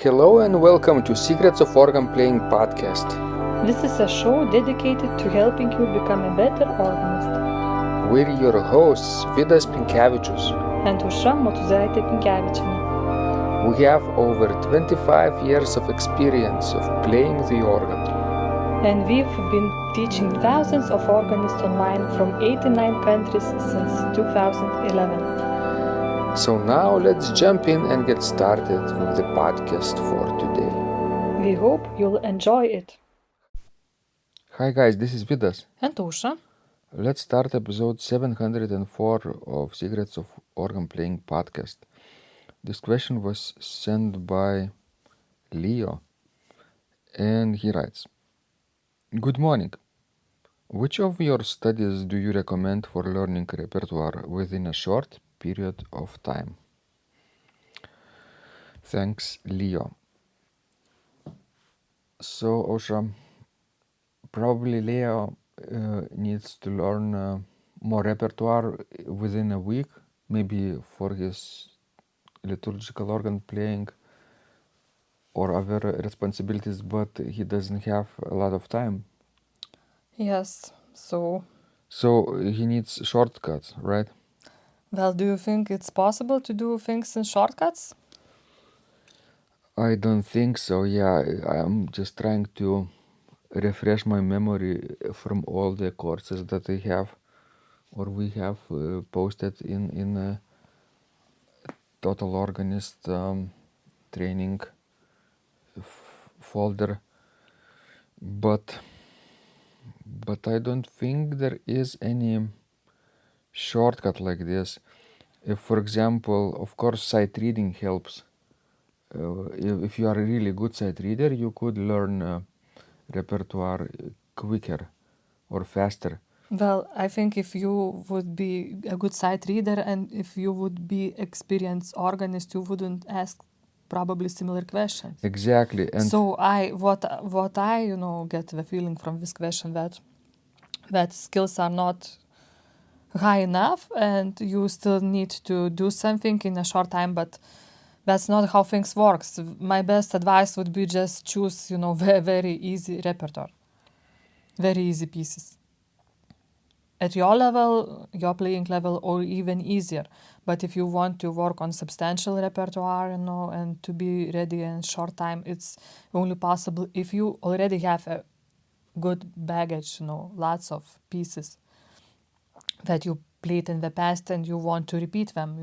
Hello and welcome to Secrets of Organ Playing podcast. This is a show dedicated to helping you become a better organist. We're your hosts, Vidas Pinkevičius. And Aušra Motūzaitė Pinkevičienė. We have over 25 years of experience of playing the organ. And we've been teaching thousands of organists online from 89 countries since 2011. So now let's jump in and get started with the podcast for today. We hope you'll enjoy it. Hi guys, this is Vidas. And Aušra. Let's start episode 704 of Secrets of Organ Playing podcast. This question was sent by Leo, and he writes, Good morning. Which of your studies do you recommend for learning repertoire within a short period of time? Thanks, Leo. So, Aušra, probably Leo needs to learn more repertoire within a week, maybe for his liturgical organ playing or other responsibilities, but he doesn't have a lot of time. Yes, so he needs shortcuts, right? well, do you think it's possible to do things in shortcuts? I don't think so. Yeah, I'm just trying to refresh my memory from all the courses that I have or we have posted in a Total Organist training folder, but I don't think there is any shortcut like this. If, for example, of course, sight reading helps. If you are a really good sight reader, you could learn repertoire quicker or faster. Well, I think if you would be a good sight reader and if you would be experienced organist, you wouldn't ask probably similar questions. Exactly. And so what I get the feeling from this question that skills are not high enough and you still need to do something in a short time, but that's not how things works. My best advice would be just choose, very easy repertoire, very easy pieces. At your level, your playing level, or even easier. But if you want to work on substantial repertoire, and to be ready in short time, it's only possible if you already have a good baggage, lots of pieces that you played in the past and you want to repeat them,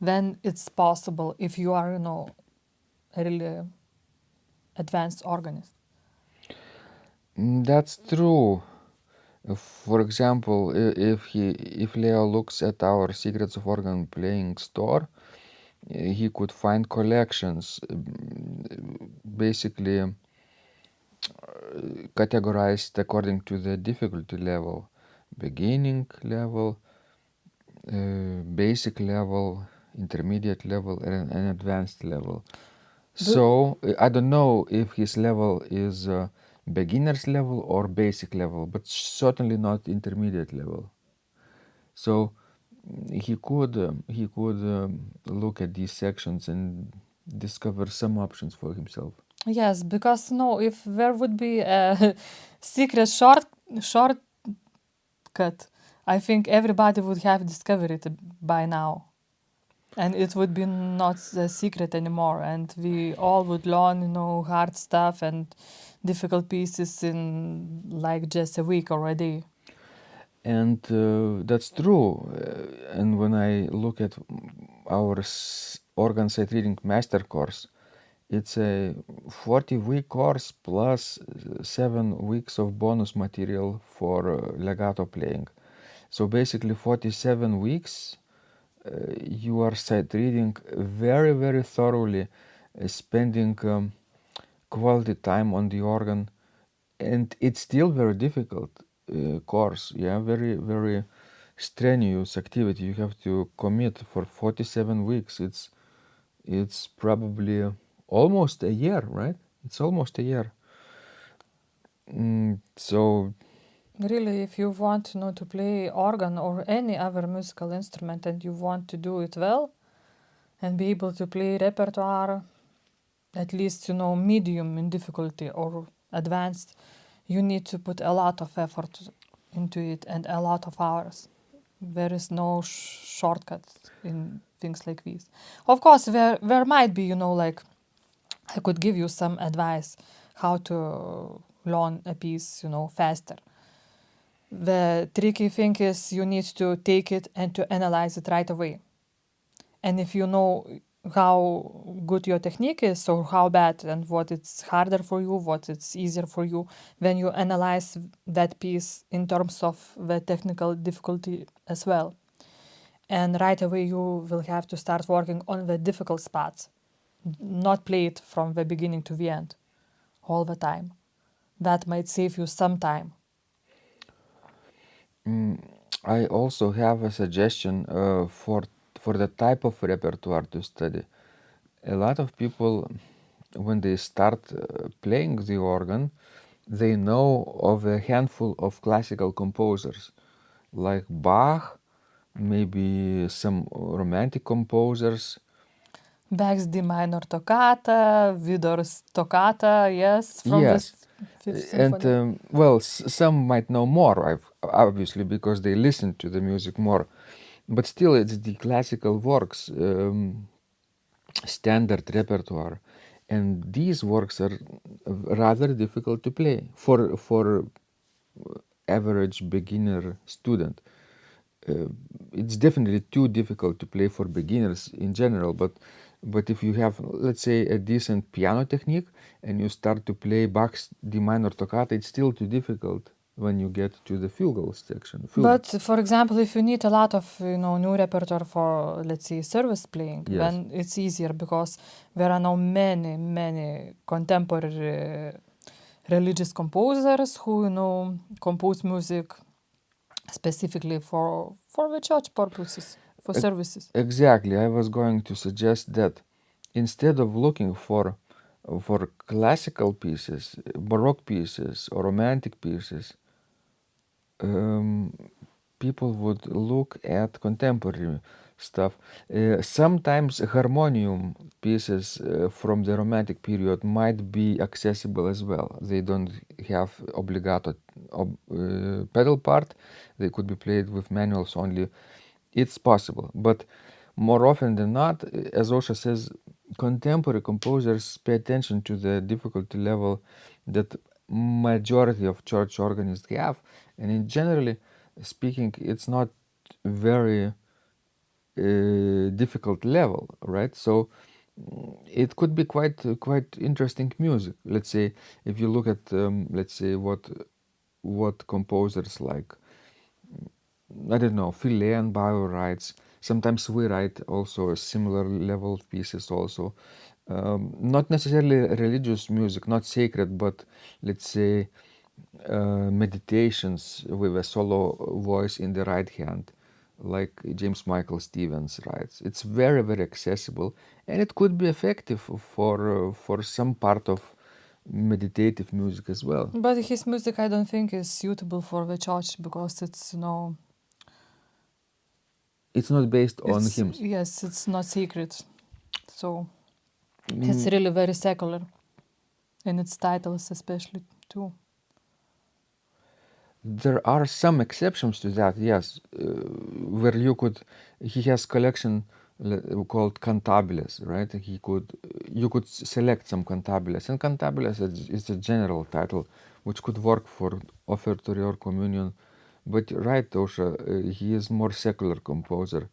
then it's possible if you are, a really advanced organist. That's true. For example, if Leo looks at our Secrets of Organ Playing store, he could find collections basically categorized according to the difficulty level: beginning level, basic level, intermediate level, and an advanced level. So I don't know if his level is beginner's level or basic level, but certainly not intermediate level. So he could look at these sections and discover some options for himself. Yes, because if there would be a secret shortcut, I think everybody would have discovered it by now. And it would be not a secret anymore. And we all would learn, hard stuff and difficult pieces in like just a week or a day. And that's true. And when I look at our organ sight reading master course, it's a 40-week course plus 7 weeks of bonus material for legato playing. So basically 47 weeks you are sight reading very, very thoroughly, spending quality time on the organ, and it's still very difficult course. Very, very strenuous activity. You have to commit for 47 weeks. It's probably almost a year, right? It's almost a year. So really, if you want to play organ or any other musical instrument and you want to do it well and be able to play repertoire at least, medium in difficulty or advanced, you need to put a lot of effort into it and a lot of hours. There is no shortcut in things like this. Of course, there might be, like I could give you some advice how to learn a piece, faster. The tricky thing is you need to take it and to analyze it right away. And if you know how good your technique is or how bad and what it's harder for you, what it's easier for you, then you analyze that piece in terms of the technical difficulty as well. And right away you will have to start working on the difficult spots, not play it from the beginning to the end all the time. That might save you some time. I also have a suggestion for the type of repertoire to study. A lot of people, when they start playing the organ, they know of a handful of classical composers like Bach, maybe some romantic composers. Bach's D minor toccata, Widor's toccata, yes, from Yes, this Fifth and Symphony. well, some might know more, obviously, because they listen to the music more. But still, it's the classical works, standard repertoire, and these works are rather difficult to play for average beginner student. It's definitely too difficult to play for beginners in general, but if you have, let's say, a decent piano technique and you start to play Bach's D minor toccata, it's still too difficult when you get to the fugal section. But for example, if you need a lot of new repertoire for, let's say, service playing, Yes. then it's easier because there are now many contemporary religious composers who compose music specifically for the church purposes, for services. Exactly. I was going to suggest that instead of looking for classical pieces, Baroque pieces, or romantic pieces, people would look at contemporary stuff. Sometimes harmonium pieces from the Romantic period might be accessible as well. They don't have obligato pedal part. They could be played with manuals only. It's possible, but more often than not, as Osha says, contemporary composers pay attention to the difficulty level that majority of church organists have, and in generally speaking, it's not very difficult level, right? So it could be quite interesting music. Let's say if you look at let's say what composers like, I don't know, Philae and Bio writes. Sometimes we write also a similar level of pieces also. Not necessarily religious music, not sacred, but let's say meditations with a solo voice in the right hand, like James Michael Stevens writes. It's very accessible, and it could be effective for some part of meditative music as well. But his music, I don't think, is suitable for the church because it's It's not based on hymns. Yes, it's not sacred. So it's really very secular in its titles, especially too. There are some exceptions to that, yes, where he has collection called cantabiles, right? You could select some cantabiles, and cantabiles is a general title which could work for offertory or communion. But right, Osha, he is more secular composer.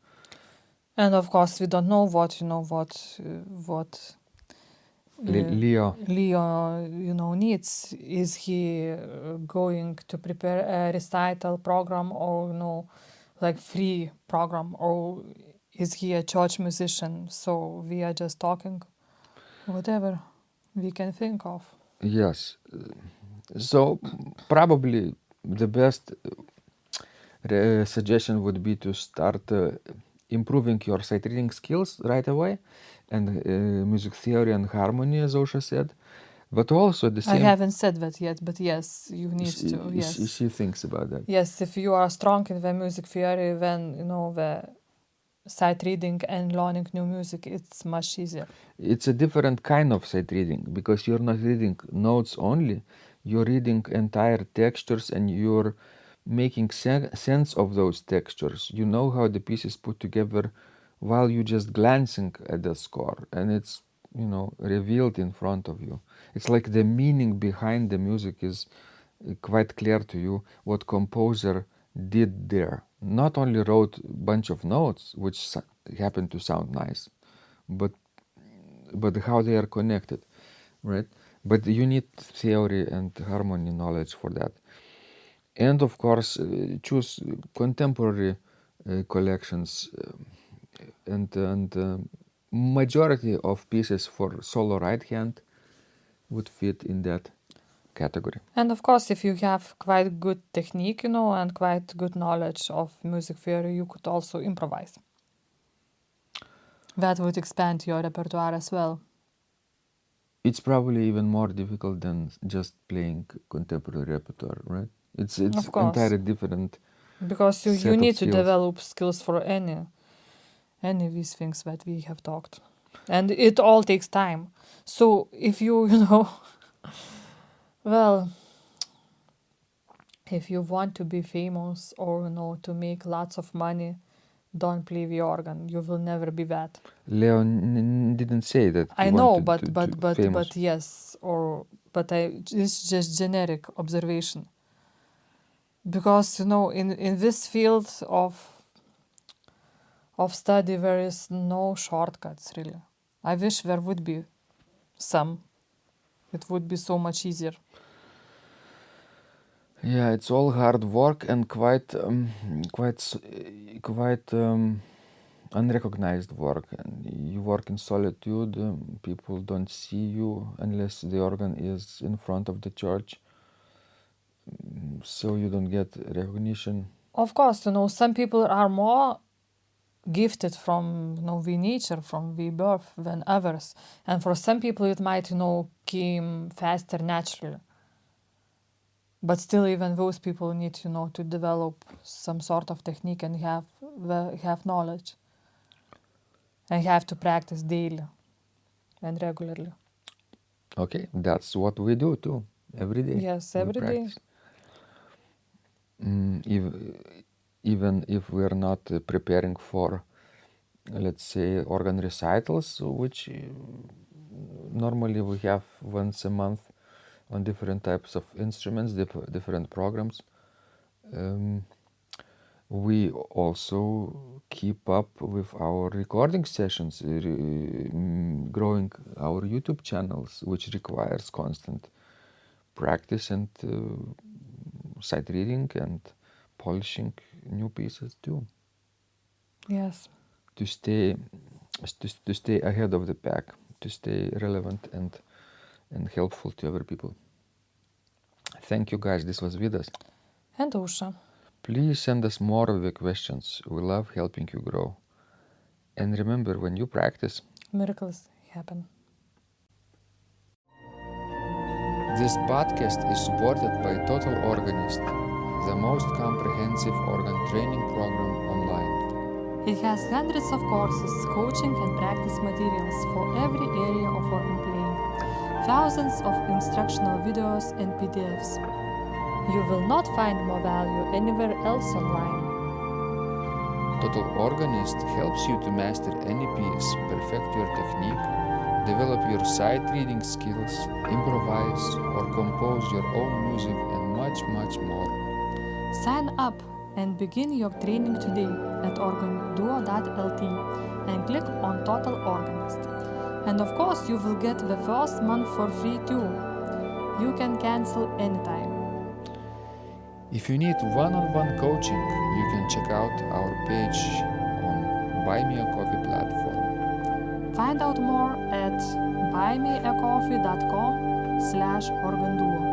And of course, we don't know what Leo. Leo, needs. Is he going to prepare a recital program or like free program, or is he a church musician? So we are just talking whatever we can think of. Yes. So probably the best suggestion would be to start improving your sight reading skills right away, and music theory and harmony, as Osha said. But also the same. I haven't said that yet, but yes, you need to. Yes, she thinks about that. Yes, if you are strong in the music theory, then the sight reading and learning new music, it's much easier. It's a different kind of sight reading because you're not reading notes only, you're reading entire textures and you're making sense of those textures. You know how the piece is put together while you're just glancing at the score, and it's, you know, revealed in front of you. It's like the meaning behind the music is quite clear to you, what composer did there. Not only wrote a bunch of notes which happen to sound nice, but how they are connected, right? But you need theory and harmony knowledge for that. And of course, choose contemporary collections, and majority of pieces for solo right hand would fit in that category. And of course, if you have quite good technique, and quite good knowledge of music theory, you could also improvise. That would expand your repertoire as well. It's probably even more difficult than just playing contemporary repertoire, right? It's Of course. entirely different. Because you set of need to skills. develop skills for any of these things that we have talked. And it all takes time. So if you, well, if you want to be famous or to make lots of money, don't play the organ. You will never be that. Leo didn't say that. I he know, wanted to famous. but yes, it's just generic observation. Because in this field of study there is no shortcuts really. I wish there would be some. It would be so much easier. Yeah, it's all hard work and quite unrecognized work. And you work in solitude. People don't see you unless the organ is in front of the church. So you don't get recognition. Of course, some people are more gifted from the nature, from the birth than others. And for some people it might came faster naturally. But still, even those people need to develop some sort of technique and have knowledge. And have to practice daily and regularly. Okay, that's what we do too, every day. Yes, we every day. practice. Even if we're not preparing for, let's say, organ recitals, which normally we have once a month on different types of instruments, different programs. We also keep up with our recording sessions, growing our YouTube channels, which requires constant practice and sight reading and polishing new pieces too. Yes. To stay ahead of the pack, to stay relevant and helpful to other people. Thank you guys. This was Vidas. And Usha. Please send us more of the questions. We love helping you grow. And remember, when you practice, miracles happen. This podcast is supported by Total Organist, the most comprehensive organ training program online. It has hundreds of courses, coaching and practice materials for every area of organ playing, thousands of instructional videos and PDFs. You will not find more value anywhere else online. Total Organist helps you to master any piece, perfect your technique, develop your sight reading skills, improvise or compose your own music, and much, much more. Sign up and begin your training today at organduo.lt and click on Total Organist. And of course, you will get the first month for free too. You can cancel anytime. If you need one-on-one coaching, you can check out our page on Buy Me a Coffee platform. Find out more at buymeacoffee.com/organduo.